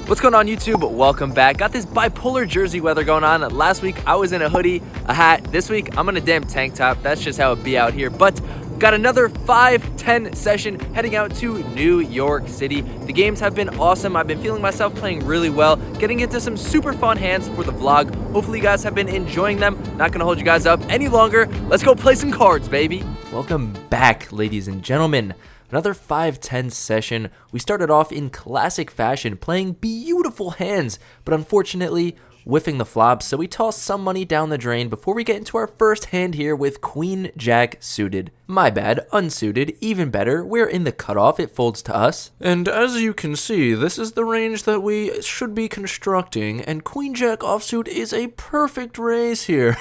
What's going on, YouTube? Welcome back. Got this bipolar jersey weather going on. Last week I was in a hoodie, a hat. This week I'm in a damn tank top. That's just how it be out here. But got another 5-10 session heading out to New York City. The games have been awesome. I've been feeling myself playing really well, getting into some super fun hands for the vlog. Hopefully you guys have been enjoying them. Not gonna hold you guys up any longer. Let's go play some cards, baby. Welcome back, ladies and gentlemen. Another 5-10 session. We started off in classic fashion, playing beautiful hands, but unfortunately whiffing the flops, so we tossed some money down the drain before we get into our first hand here with Queen Jack suited. My bad, unsuited, even better. We're in the cutoff, it folds to us. And as you can see, this is the range that we should be constructing, and Queen Jack offsuit is a perfect raise here.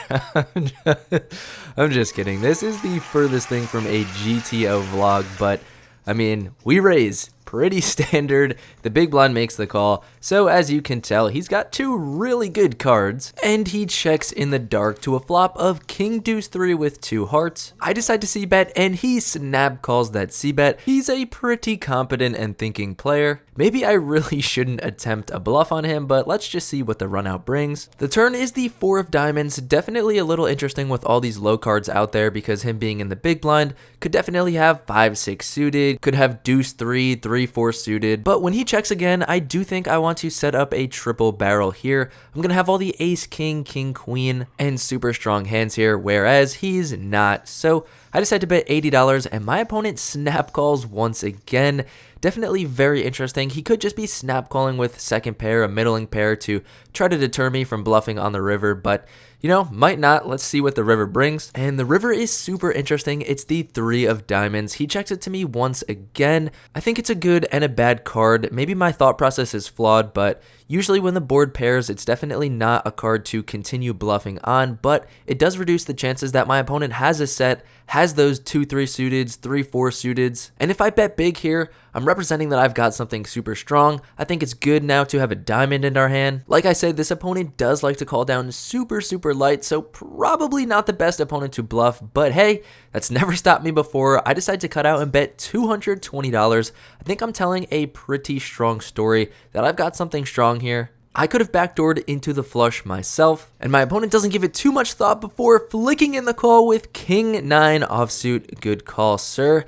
I'm just kidding. This is the furthest thing from a GTO vlog, but I mean, we raise. Pretty standard. The big blind makes the call. So as you can tell, he's got two really good cards, and he checks in the dark to a flop of King Deuce 3 with 2 hearts. I decide to c-bet, and he snap calls that c-bet. He's a pretty competent and thinking player. Maybe I really shouldn't attempt a bluff on him, but let's just see what the run out brings. The turn is the 4 of diamonds. Definitely a little interesting with all these low cards out there, because him being in the big blind could definitely have 5-6 suited, could have Deuce 3, 3-4 suited. But when he checks again, I do think I want to set up a triple barrel here. I'm gonna have all the ace, king, king, queen, and super strong hands here, whereas he's not. So I decided to bet $80, and my opponent snap calls once again. Definitely very interesting. He could just be snap calling with second pair, a middling pair to try to deter me from bluffing on the river, but you know, might not. Let's see what the river brings. And the river is super interesting. It's the 3 of diamonds. He checks it to me once again. I think it's a good and a bad card. Maybe my thought process is flawed, but usually when the board pairs, it's definitely not a card to continue bluffing on, but it does reduce the chances that my opponent has a set, has those 2-3 suiteds, 3-4 suiteds. And if I bet big here, I'm representing that I've got something super strong. I think it's good now to have a diamond in our hand. Like I said, this opponent does like to call down super light, so probably not the best opponent to bluff, but hey, that's never stopped me before. I decided to cut out and bet $220. I think I'm telling a pretty strong story that I've got something strong here. I could have backdoored into the flush myself, and my opponent doesn't give it too much thought before flicking in the call with King 9 offsuit. Good call, sir.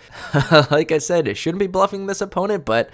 Like I said, I shouldn't be bluffing this opponent, but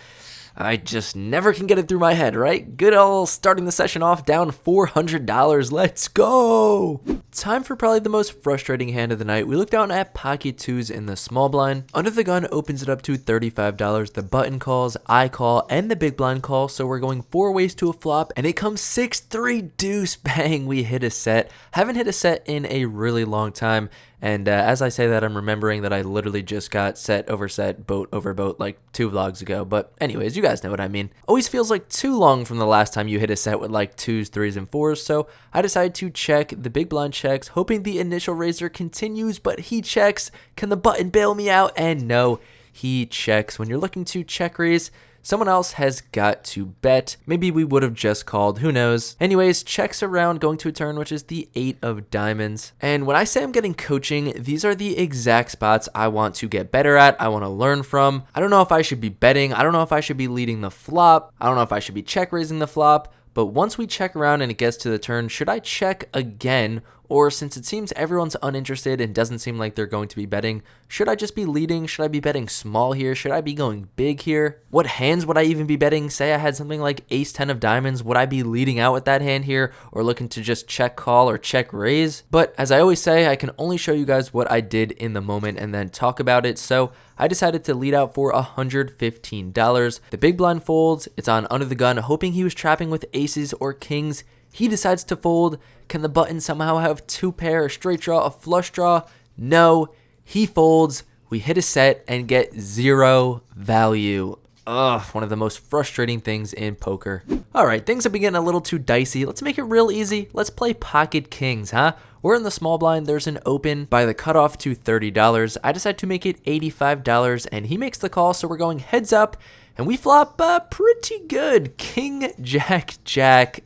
I just never can get it through my head, right? Good old starting the session off down $400. Let's go! Time for probably the most frustrating hand of the night. We look down at pocket 2s in the small blind. Under the gun opens it up to $35. The button calls, I call, and the big blind call. So we're going 4 ways to a flop, and it comes 6-3 deuce. Bang, we hit a set. Haven't hit a set in a really long time. And as I say that, I'm remembering that I literally just got set over set, boat over boat like 2 vlogs ago. But anyways, you guys know what I mean. Always feels like too long from the last time you hit a set with like 2s, 3s, and 4s. So I decided to check. The big blind checks, hoping the initial raiser continues, but he checks. Can the button bail me out? And no, he checks. When you're looking to check raise, someone else has got to bet. Maybe we would have just called, who knows. Anyways, checks around, going to a turn, which is the 8 of diamonds. And when I say I'm getting coaching, these are the exact spots I want to get better at, I want to learn from. I don't know if I should be betting. I don't know if I should be leading the flop. I don't know if I should be check raising the flop. But once we check around and it gets to the turn, should I check again? Or since it seems everyone's uninterested and doesn't seem like they're going to be betting, should I just be leading? Should I be betting small here? Should I be going big here? What hands would I even be betting? Say I had something like ace 10 of diamonds. Would I be leading out with that hand here or looking to just check call or check raise? But as I always say, I can only show you guys what I did in the moment and then talk about it. So I decided to lead out for $115. The big blind folds. It's on under the gun, hoping he was trapping with aces or kings. He decides to fold. Can the button somehow have 2 pair, a straight draw, a flush draw? No, he folds. We hit a set and get 0 value. Ugh, one of the most frustrating things in poker. All right, things are getting a little too dicey. Let's make it real easy. Let's play pocket kings, huh? We're in the small blind. There's an open by the cutoff to $30. I decide to make it $85, and he makes the call, so we're going heads up, and we flop pretty good. King, jack, jack.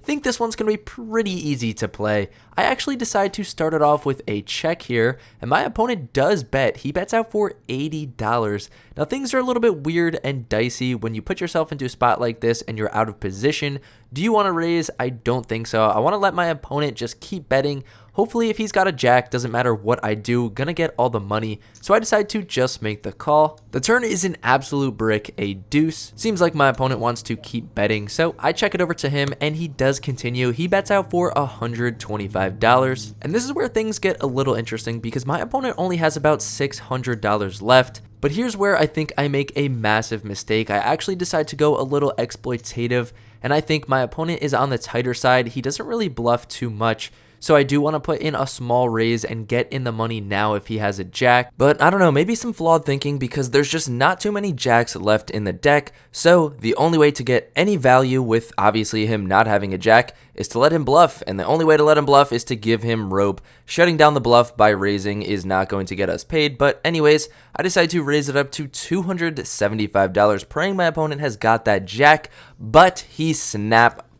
think this one's going to be pretty easy to play. I actually decide to start it off with a check here, and my opponent does bet. He bets out for $80. Now, things are a little bit weird and dicey when you put yourself into a spot like this and you're out of position. Do you want to raise? I don't think so. I want to let my opponent just keep betting. Hopefully, if he's got a jack, doesn't matter what I do, gonna get all the money. So I decide to just make the call. The turn is an absolute brick, a deuce. Seems like my opponent wants to keep betting, so I check it over to him, and he does continue. He bets out for $125. And this is where things get a little interesting because my opponent only has about $600 left. But here's where I think I make a massive mistake. I actually decide to go a little exploitative, and I think my opponent is on the tighter side. He doesn't really bluff too much. So I do want to put in a small raise and get in the money now if he has a jack. But I don't know, maybe some flawed thinking because there's just not too many jacks left in the deck. So the only way to get any value with obviously him not having a jack is to let him bluff. And the only way to let him bluff is to give him rope. Shutting down the bluff by raising is not going to get us paid. But anyways, I decide to raise it up to $275, praying my opponent has got that jack, but he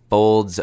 folds.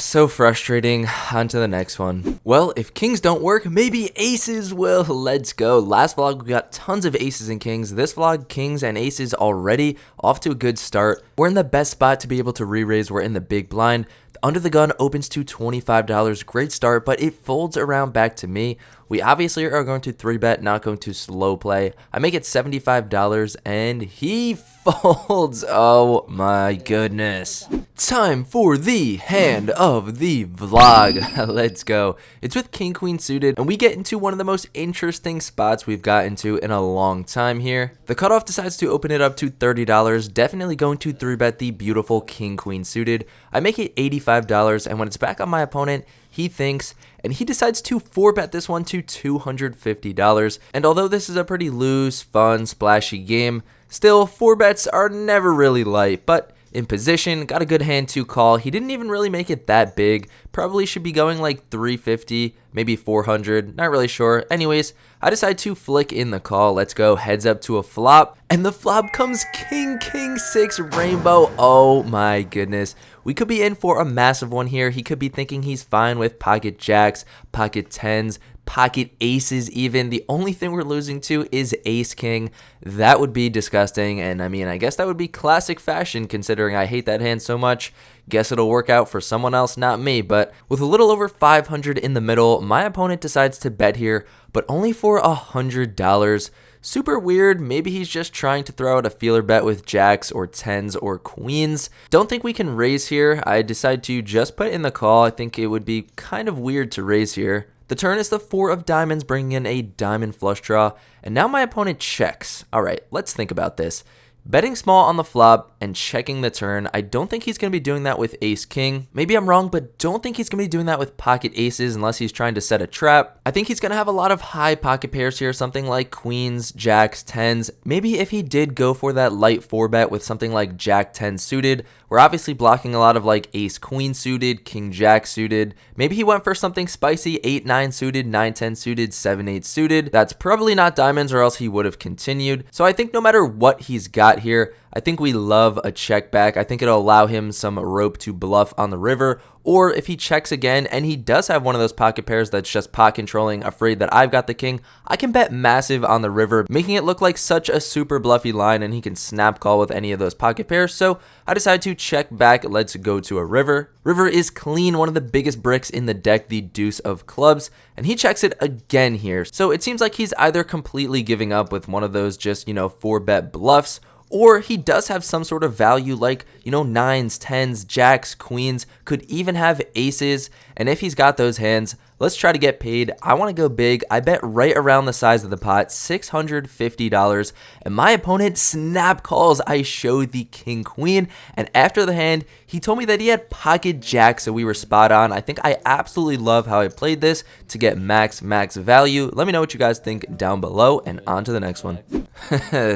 So frustrating. On to the next one. Well, if kings don't work, maybe aces will. Let's go. Last vlog, we got tons of aces and kings. This vlog, kings and aces already off to a good start. We're in the best spot to be able to re-raise. We're in the big blind. Under the gun opens to $25. Great start, but it folds around back to me. We obviously are going to 3-bet, not going to slow play. I make it $75, and he folds. Oh my goodness. Time for the hand of the vlog. Let's go. It's with king queen suited, and we get into one of the most interesting spots we've got into in a long time here. The cutoff decides to open it up to $30. Definitely going to 3-bet the beautiful king queen suited. I make it $85, and when it's back on my opponent, he thinks, and he decides to 4-bet this one to $250. And although this is a pretty loose, fun, splashy game, still 4-bets are never really light. But in position, got a good hand to call. He didn't even really make it that big. Probably should be going like 350, maybe 400, not really sure. Anyways, I decide to flick in the call. Let's go heads up to a flop, and the flop comes king 6 rainbow. Oh my goodness. We could be in for a massive one here. He could be thinking he's fine with pocket jacks, pocket tens, pocket aces even. The only thing we're losing to is ace king. That would be disgusting, and I mean, I guess that would be classic fashion considering I hate that hand so much. Guess it'll work out for someone else, not me. But with a little over 500 in the middle, my opponent decides to bet here, but only for $100. Super weird. Maybe he's just trying to throw out a feeler bet with jacks or tens or queens. Don't think we can raise here. I decide to just put in the call. I think it would be kind of weird to raise here. The turn is the 4 of diamonds, bringing in a diamond flush draw, and now my opponent checks. All right, let's think about this. Betting small on the flop and checking the turn. I don't think he's going to be doing that with ace king. Maybe I'm wrong, but don't think he's going to be doing that with pocket aces unless he's trying to set a trap. I think he's going to have a lot of high pocket pairs here, something like queens, jacks, tens. Maybe if he did go for that light 4-bet with something like jack 10 suited, we're obviously blocking a lot of like ace queen suited, king jack suited. Maybe he went for something spicy, 8-9 suited, 9-10 suited, 7-8 suited. That's probably not diamonds, or else he would have continued. So I think no matter what he's got here, I think we love a check back. I think it'll allow him some rope to bluff on the river. Or if he checks again and he does have one of those pocket pairs that's just pot controlling, afraid that I've got the king, I can bet massive on the river, making it look like such a super bluffy line, and he can snap call with any of those pocket pairs. So I decide to check back. Let's go to a river. River is clean, one of the biggest bricks in the deck, the deuce of clubs, and he checks it again here. So it seems like he's either completely giving up with one of those just, 4-bet bluffs, or he does have some sort of value like, nines, tens, jacks, queens, could even have aces. And if he's got those hands, let's try to get paid. I want to go big. I bet right around the size of the pot, $650. And my opponent snap calls. I show the king queen. And after the hand, he told me that he had pocket jacks, so we were spot on. I think I absolutely love how I played this to get max value. Let me know what you guys think down below, and on to the next one.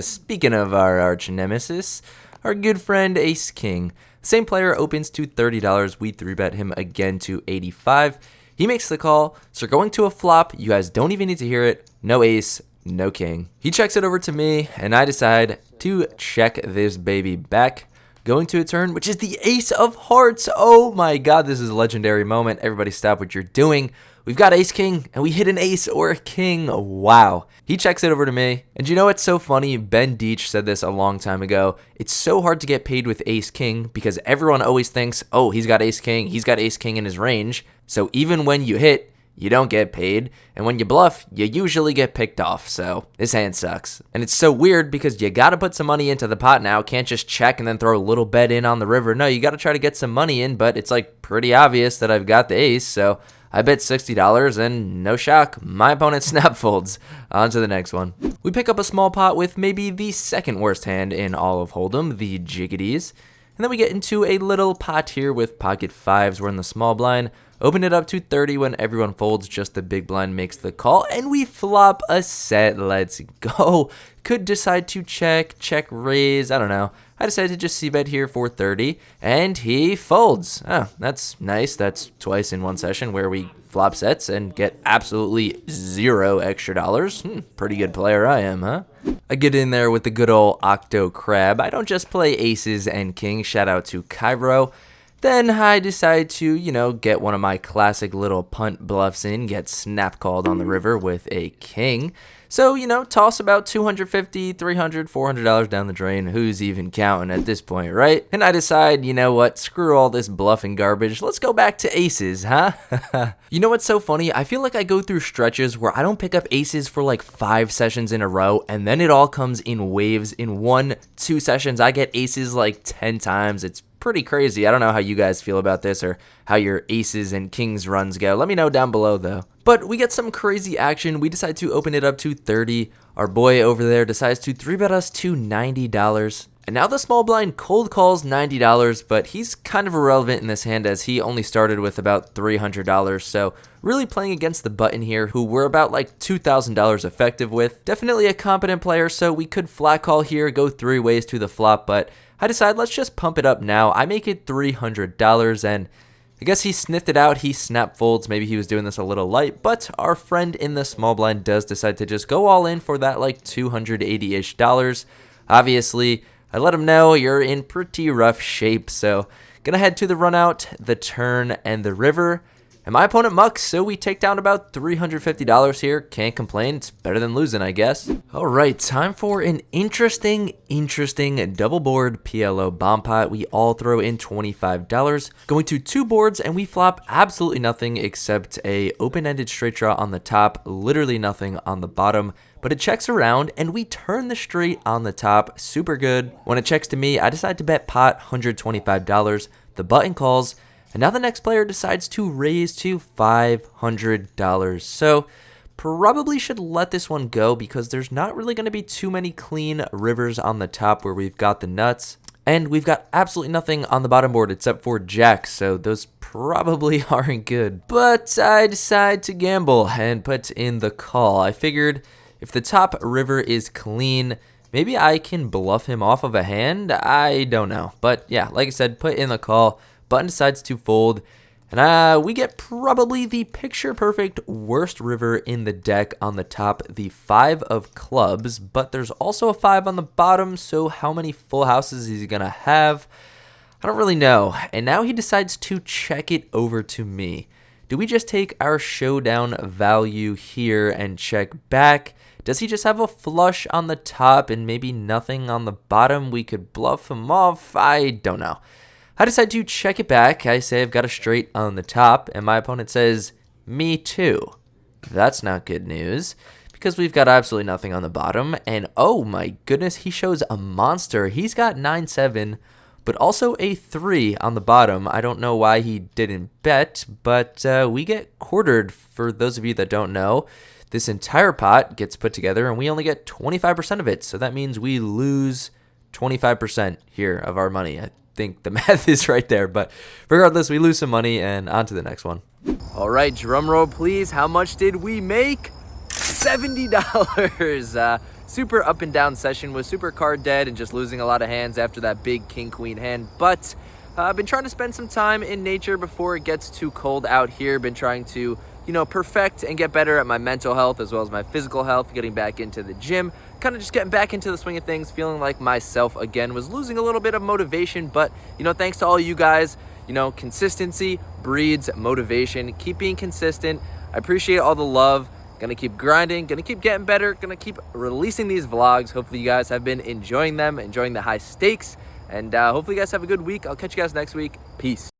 Speaking of our arch nemesis, our good friend ace king. Same player opens to $30. We 3-bet him again to $85. He makes the call, so going to a flop. You guys don't even need to hear it. No ace, no king. He checks it over to me, and I decide to check this baby back. going to a turn, which is the ace of hearts. Oh my god, this is a legendary moment. Everybody stop what you're doing. We've got ace king, and we hit an ace or a king. Wow. He checks it over to me. And you know what's so funny? Ben Deach said this a long time ago. It's so hard to get paid with ace king because everyone always thinks, oh, he's got ace king in his range. So even when you hit, you don't get paid, and when you bluff, you usually get picked off, so this hand sucks. And it's so weird because you gotta put some money into the pot now, can't just check and then throw a little bet in on the river. No, you gotta try to get some money in, but it's like pretty obvious that I've got the ace, so I bet $60, and no shock, my opponent snap folds. On to the next one. We pick up a small pot with maybe the second worst hand in all of Hold'em, the Jiggities. And then we get into a little pot here with pocket fives. We're in the small blind. Open it up to 30 when everyone folds, just the big blind makes the call, and we flop a set. Let's go. Could decide to check raise, I don't know. I decided to just c-bet here for 30, and he folds. Oh, that's nice. That's twice in one session where we flop sets and get absolutely zero extra dollars. Pretty good player I am, huh? I get in there with the good old Octo Crab. I don't just play aces and kings. Shout out to Cairo. Then I decide to, get one of my classic little punt bluffs in, get snap called on the river with a king. So, toss about $250, $300, $400 down the drain. Who's even counting at this point, right? And I decide, you know what, screw all this bluffing garbage. Let's go back to aces, huh? You know what's so funny? I feel like I go through stretches where I don't pick up aces for like 5 sessions in a row, and then it all comes in waves. In 1-2 sessions, I get aces like 10 times. It's pretty crazy. I don't know how you guys feel about this or how your aces and kings runs go. Let me know down below though. But we get some crazy action. We decide to open it up to 30. Our boy over there decides to 3-bet us to $90. And now the small blind cold calls $90, but he's kind of irrelevant in this hand as he only started with about $300. So really playing against the button here, who we're about like $2,000 effective with. Definitely a competent player, so we could flat call here, go 3 ways to the flop, but I decide let's just pump it up now. I make it $300, and I guess he sniffed it out. He snap folds. Maybe he was doing this a little light, but our friend in the small blind does decide to just go all in for that like $280-ish. Obviously, I let him know you're in pretty rough shape, so gonna head to the run out, the turn, and the river. And my opponent mucks, so we take down about $350 here. Can't complain. It's better than losing, I guess. All right, time for an interesting double board PLO bomb pot. We all throw in $25. Going to 2 boards, and we flop absolutely nothing except a open-ended straight draw on the top, literally nothing on the bottom. But it checks around, and we turn the straight on the top. Super good. When it checks to me, I decide to bet pot $125. The button calls. And now the next player decides to raise to $500. So probably should let this one go because there's not really going to be too many clean rivers on the top where we've got the nuts. And we've got absolutely nothing on the bottom board except for jacks, so those probably aren't good. But I decide to gamble and put in the call. I figured if the top river is clean, maybe I can bluff him off of a hand. I don't know. But yeah, like I said, put in the call. Button decides to fold, and we get probably the picture-perfect worst river in the deck on the top, the 5 of clubs, but there's also a 5 on the bottom, so how many full houses is he going to have? I don't really know, and now he decides to check it over to me. Do we just take our showdown value here and check back? Does he just have a flush on the top and maybe nothing on the bottom? We could bluff him off. I don't know. I decide to check it back. I say I've got a straight on the top, and my opponent says, me too. That's not good news, because we've got absolutely nothing on the bottom, and oh my goodness, he shows a monster. He's got 9-7, but also a 3 on the bottom. I don't know why he didn't bet, but we get quartered. For those of you that don't know, this entire pot gets put together, and we only get 25% of it, so that means we lose 25% here of our money. I think the math is right there, but regardless, we lose some money, and on to the next one. All right, drum roll please. How much did we make? $70. Super up and down session, was super card dead and just losing a lot of hands after that big king queen hand, but I've been trying to spend some time in nature before it gets too cold out here. Been trying to perfect and get better at my mental health as well as my physical health, getting back into the gym, kind of just getting back into the swing of things, feeling like myself again. Was losing a little bit of motivation, but thanks to all you guys, consistency breeds motivation. Keep being consistent. I appreciate all the love. Gonna keep grinding, gonna keep getting better, gonna keep releasing these vlogs. Hopefully you guys have been enjoying them, enjoying the high stakes, and hopefully you guys have a good week. I'll catch you guys next week. Peace.